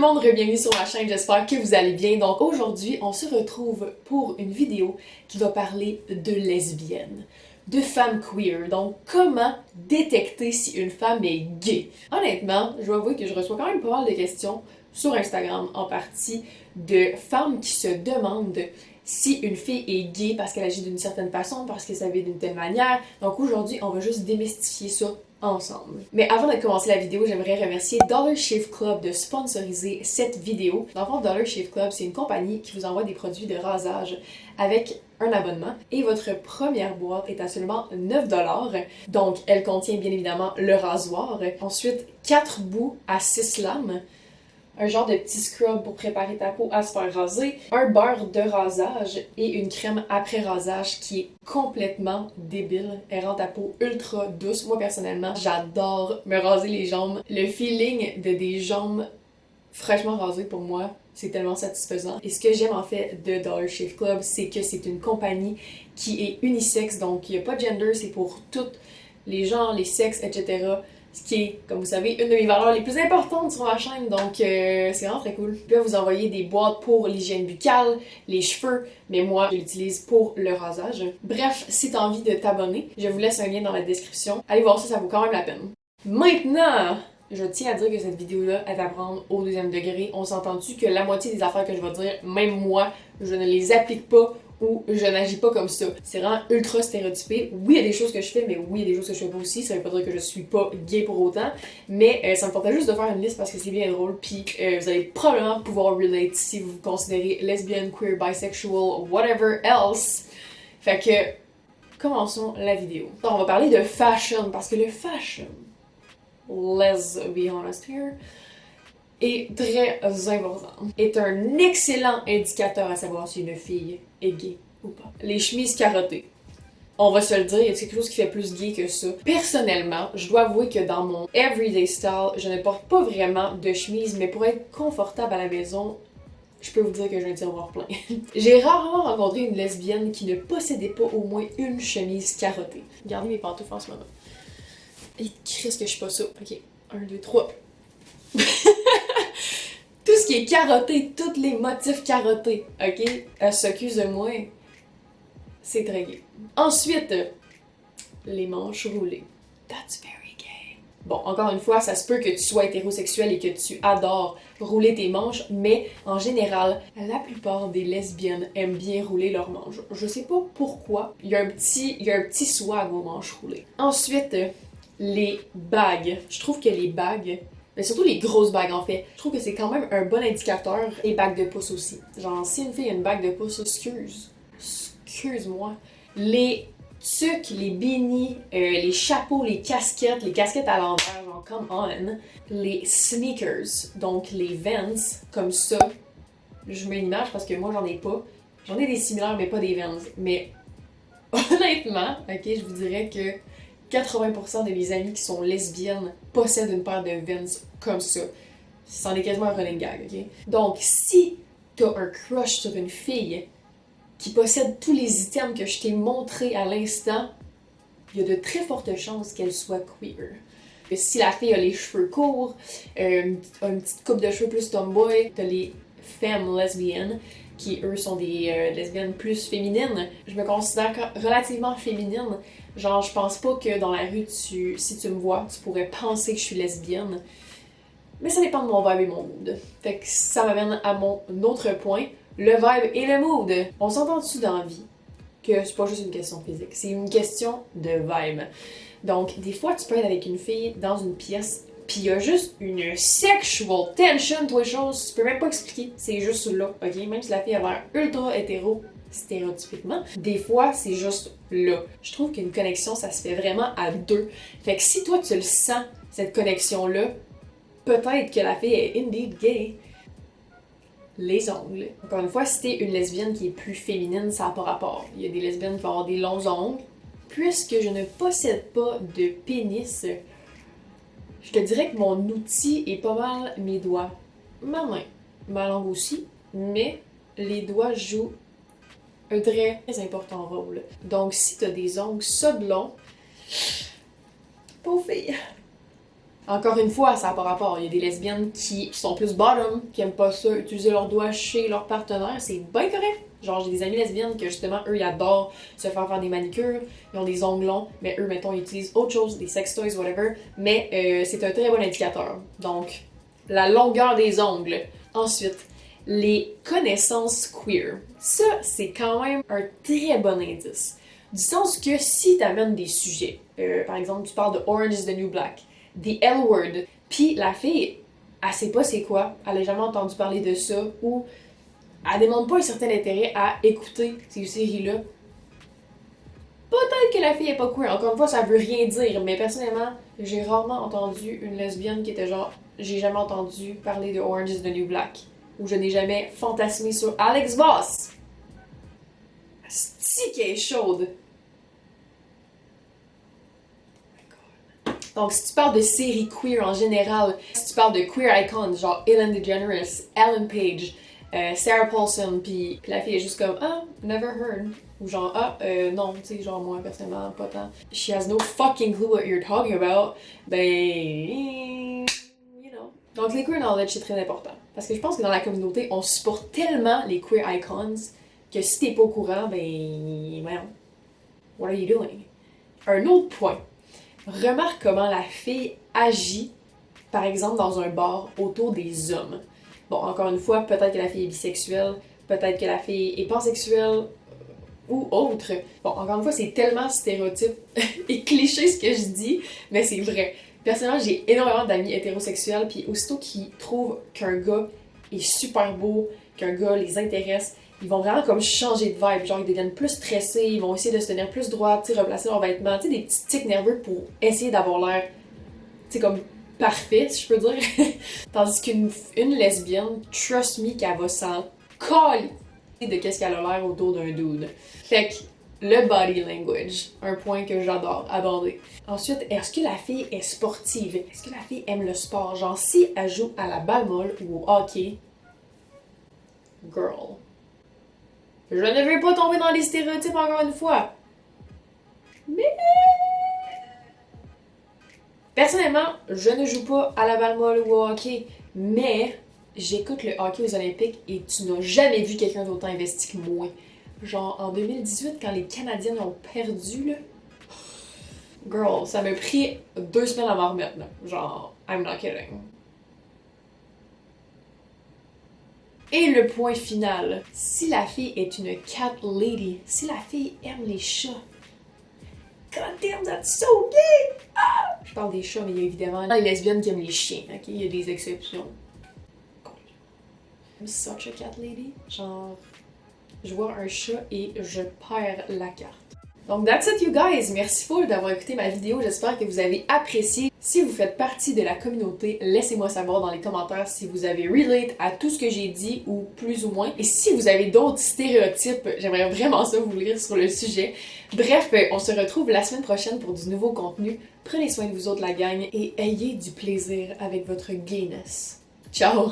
monde, bienvenue sur ma chaîne, j'espère que vous allez bien. Donc aujourd'hui, on se retrouve pour une vidéo qui va parler de lesbiennes, de femmes queer. Donc comment détecter si une femme est gay? Honnêtement, je dois avouer que je reçois quand même pas mal de questions sur Instagram en partie de femmes qui se demandent si une fille est gay parce qu'elle agit d'une certaine façon, parce qu'elle s'habille d'une telle manière. Donc aujourd'hui, on va juste démystifier ça ensemble. Mais avant de commencer la vidéo, j'aimerais remercier Dollar Shave Club de sponsoriser cette vidéo. Dans le fond, Dollar Shave Club, c'est une compagnie qui vous envoie des produits de rasage avec un abonnement et votre première boîte est à seulement 9$. Donc, elle contient bien évidemment le rasoir, ensuite 4 bouts à 6 lames, un genre de petit scrub pour préparer ta peau à se faire raser, un beurre de rasage et une crème après rasage qui est complètement débile. Elle rend ta peau ultra douce. Moi personnellement, j'adore me raser les jambes. Le feeling de des jambes fraîchement rasées pour moi, c'est tellement satisfaisant. Et ce que j'aime en fait de Dollar Shave Club, c'est que c'est une compagnie qui est unisexe, donc il n'y a pas de gender, c'est pour toutes les genres, les sexes, etc. Ce qui est, comme vous savez, une de mes valeurs les plus importantes sur ma chaîne, donc c'est vraiment très cool. Je peux vous envoyer des boîtes pour l'hygiène buccale, les cheveux, mais moi, je l'utilise pour le rasage. Bref, si t'as envie de t'abonner, je vous laisse un lien dans la description. Allez voir ça, ça vaut quand même la peine. Maintenant, je tiens à dire que cette vidéo-là est à prendre au deuxième degré. On s'entend-tu que la moitié des affaires que je vais dire, même moi, je ne les applique pas ou je n'agis pas comme ça. C'est vraiment ultra stéréotypé. Oui, il y a des choses que je fais, mais oui, il y a des choses que je fais pas aussi. Ça veut pas dire que je suis pas gay pour autant. Mais ça me tentait juste de faire une liste parce que c'est bien drôle. Puis vous allez probablement pouvoir relate si vous vous considérez lesbienne, queer, bisexual, whatever else. Fait que, commençons la vidéo. On va parler de fashion parce que le fashion, let's be honest here, est très important. Est un excellent indicateur à savoir si une fille est gay ou pas. Les chemises carottées. On va se le dire, il y a quelque chose qui fait plus gay que ça. Personnellement, je dois avouer que dans mon everyday style, je ne porte pas vraiment de chemise, mais pour être confortable à la maison, je peux vous dire que j'ai un tiroir plein. J'ai rarement rencontré une lesbienne qui ne possédait pas au moins une chemise carottée. Regardez mes pantoufles en ce moment. Et Christ que je suis pas ça. Ok, 1, 2, 3. Tout ce qui est carotté, tous les motifs carottés, ok? Excuse-moi, c'est très gay. Ensuite, les manches roulées. That's very gay. Bon, encore une fois, ça se peut que tu sois hétérosexuel et que tu adores rouler tes manches, mais en général, la plupart des lesbiennes aiment bien rouler leurs manches. Je sais pas pourquoi, il y a un petit swag aux manches roulées. Ensuite, les bagues. Je trouve que les bagues, mais surtout les grosses bagues en fait, je trouve que c'est quand même un bon indicateur. Les bagues de pouce aussi. Genre, si une fille a une bague de pouce, excuse-moi. Les tucs, les beanies, les chapeaux, les casquettes à l'envers, genre come on. Les sneakers, donc les Vans, comme ça. Je mets une image parce que moi j'en ai pas. J'en ai des similaires mais pas des Vans. Mais honnêtement, ok, je vous dirais que 80% de mes amies qui sont lesbiennes possèdent une paire de Vans comme ça. C'en est quasiment un running gag, ok? Donc, si t'as un crush sur une fille qui possède tous les items que je t'ai montrés à l'instant, il y a de très fortes chances qu'elle soit queer. Et si la fille a les cheveux courts, une petite coupe de cheveux plus tomboy, t'as les femmes lesbiennes, qui eux sont des lesbiennes plus féminines. Je me considère relativement féminine. Genre, je pense pas que dans la rue, si tu me vois, tu pourrais penser que je suis lesbienne. Mais ça dépend de mon vibe et mon mood. Fait que ça m'amène à mon autre point, le vibe et le mood. On s'entend-tu dans la vie que c'est pas juste une question physique, c'est une question de vibe. Donc, des fois, tu peux être avec une fille dans une pièce, pis il y a juste une sexual tension, toi, chose, tu peux même pas expliquer, c'est juste là, ok? Même si la fille a l'air ultra hétéro, stéréotypiquement, des fois, c'est juste là. Je trouve qu'une connexion, ça se fait vraiment à deux. Fait que si toi, tu le sens, cette connexion-là, peut-être que la fille est indeed gay. Les ongles. Encore une fois, si t'es une lesbienne qui est plus féminine, ça n'a pas rapport. Il y a des lesbiennes qui vont avoir des longs ongles. Puisque je ne possède pas de pénis, je te dirais que mon outil est pas mal mes doigts. Ma main, ma langue aussi, mais les doigts jouent un très important rôle. Donc si t'as des ongles ça de long, pauvre fille. Encore une fois, ça n'a pas rapport. Il y a des lesbiennes qui sont plus bottom, qui aiment pas ça, utiliser leurs doigts chez leur partenaire, c'est bien correct. Genre, j'ai des amis lesbiennes que justement, eux, ils adorent se faire des manicures, ils ont des ongles longs, mais eux, mettons, ils utilisent autre chose, des sex toys, whatever. Mais c'est un très bon indicateur. Donc, la longueur des ongles. Ensuite, les connaissances queer. Ça, c'est quand même un très bon indice. Du sens que si t'amènes des sujets, par exemple, tu parles de Orange is the New Black, des L-word, puis la fille, elle sait pas c'est quoi, elle a jamais entendu parler de ça, ou elle demande pas un certain intérêt à écouter ces séries-là. Peut-être que la fille est pas queer, encore une fois, ça veut rien dire, mais personnellement, j'ai rarement entendu une lesbienne qui était genre, j'ai jamais entendu parler de Orange is the New Black, ou je n'ai jamais fantasmé sur Alex Voss. C'est qui est chaude! Donc, si tu parles de séries queer en général, si tu parles de queer icons, genre Ellen DeGeneres, Ellen Page, Sarah Paulson, puis la fille est juste comme ah, never heard. Ou genre ah, non, tu sais, genre moi personnellement, pas tant. She has no fucking clue what you're talking about. Ben, you know. Donc, les queer knowledge, c'est très important. Parce que je pense que dans la communauté, on supporte tellement les queer icons que si t'es pas au courant, ben, voyons, what are you doing? Un autre point. Remarque comment la fille agit, par exemple, dans un bar autour des hommes. Bon, encore une fois, peut-être que la fille est bisexuelle, peut-être que la fille est pansexuelle ou autre. Bon, encore une fois, c'est tellement stéréotype et cliché ce que je dis, mais c'est vrai. Personnellement, j'ai énormément d'amis hétérosexuels, puis aussitôt qu'ils trouvent qu'un gars est super beau, qu'un gars les intéresse, ils vont vraiment comme changer de vibe, genre ils deviennent plus stressés, ils vont essayer de se tenir plus droit, tu sais, replacer leurs vêtements, tu sais, des petits tics nerveux pour essayer d'avoir l'air, tu sais, comme parfait, si je peux dire. Tandis qu'une lesbienne, trust me, qu'elle va s'en coller de qu'est-ce qu'elle a l'air autour d'un dude. Fait que, le body language, un point que j'adore aborder. Ensuite, est-ce que la fille est sportive? Est-ce que la fille aime le sport? Genre, si elle joue à la balle molle ou au hockey, girl. Je ne veux pas tomber dans les stéréotypes encore une fois. Mais... personnellement, je ne joue pas à la balle molle ou au hockey, mais j'écoute le hockey aux Olympiques et tu n'as jamais vu quelqu'un d'autant investi que moi. Genre en 2018, quand les Canadiens ont perdu, là, girl, ça m'a pris 2 semaines à m'en remettre, là. Genre, I'm not kidding. Et le point final, si la fille est une cat lady, si la fille aime les chats, god damn, that's so gay! Ah! Je parle des chats, mais il y a évidemment les lesbiennes qui aiment les chiens, ok? Il y a des exceptions. I'm such a cat lady. Genre, je vois un chat et je perds la carte. Donc that's it you guys, merci full d'avoir écouté ma vidéo, j'espère que vous avez apprécié. Si vous faites partie de la communauté, laissez-moi savoir dans les commentaires si vous avez relate à tout ce que j'ai dit ou plus ou moins. Et si vous avez d'autres stéréotypes, j'aimerais vraiment ça vous lire sur le sujet. Bref, on se retrouve la semaine prochaine pour du nouveau contenu. Prenez soin de vous autres la gang et ayez du plaisir avec votre gayness. Ciao!